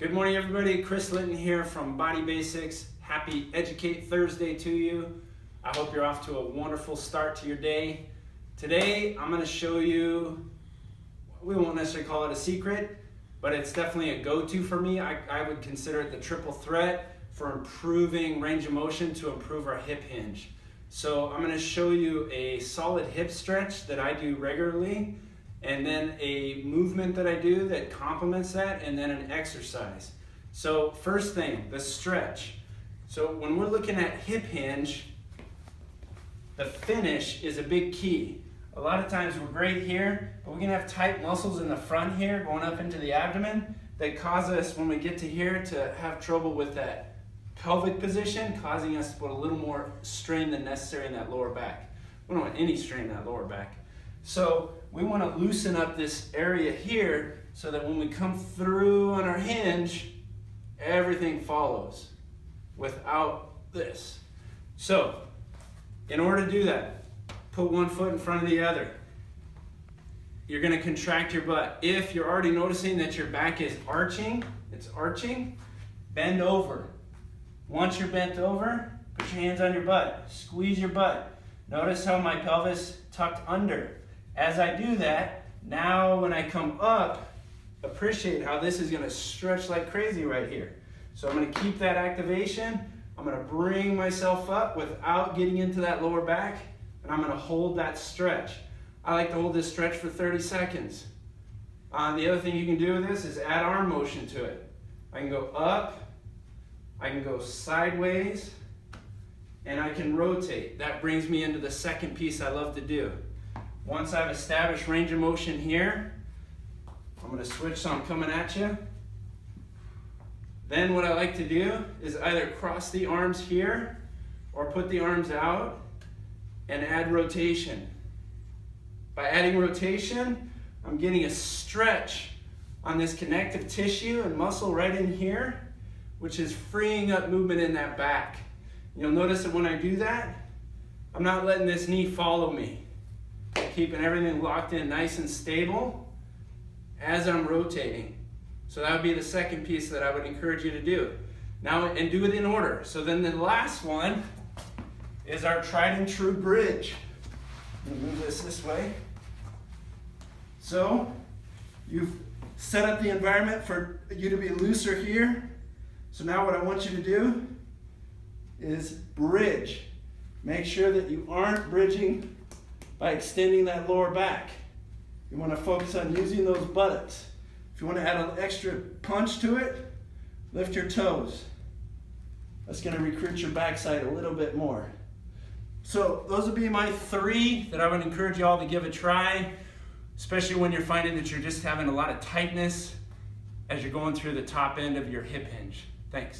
Good morning, everybody. Chris Linton here from Body Basics. Happy Educate Thursday to you. I hope you're off to a wonderful start to your day. Today, I'm going to show you, we won't necessarily call it a secret, but it's definitely a go-to for me. I would consider it the triple threat for improving range of motion to improve our hip hinge. So I'm going to show you a solid hip stretch that I do regularly, and then a movement that I do that complements that, and then an exercise. So first thing, the stretch. So when we're looking at hip hinge, the finish is a big key. A lot of times we're great here, but we can have tight muscles in the front here going up into the abdomen that cause us, when we get to here, to have trouble with that pelvic position, causing us to put a little more strain than necessary in that lower back. We don't want any strain in that lower back. So we want to loosen up this area here so that when we come through on our hinge, everything follows without this. So in order to do that, put one foot in front of the other. You're going to contract your butt. If you're already noticing that your back is arching, it's arching, bend over. Once you're bent over, put your hands on your butt. Squeeze your butt. Notice how my pelvis tucked under. As I do that, now when I come up, appreciate how this is going to stretch like crazy right here. So I'm going to keep that activation. I'm going to bring myself up without getting into that lower back, and I'm going to hold that stretch. I like to hold this stretch for 30 seconds. The other thing you can do with this is add arm motion to it. I can go up, I can go sideways, and I can rotate. That brings me into the second piece I love to do. Once I've established range of motion here, I'm going to switch so I'm coming at you. Then what I like to do is either cross the arms here or put the arms out and add rotation. By adding rotation, I'm getting a stretch on this connective tissue and muscle right in here, which is freeing up movement in that back. You'll notice that when I do that, I'm not letting this knee follow me. Keeping everything locked in nice and stable as I'm rotating. So that would be the second piece that I would encourage you to do. Now, and do it in order. So then the last one is our tried and true bridge. Let me move this way. So you've set up the environment for you to be looser here. So now what I want you to do is bridge. Make sure that you aren't bridging by extending that lower back. You want to focus on using those buttocks. If you want to add an extra punch to it, lift your toes. That's going to recruit your backside a little bit more. So those would be my three that I would encourage you all to give a try, especially when you're finding that you're just having a lot of tightness as you're going through the top end of your hip hinge. Thanks.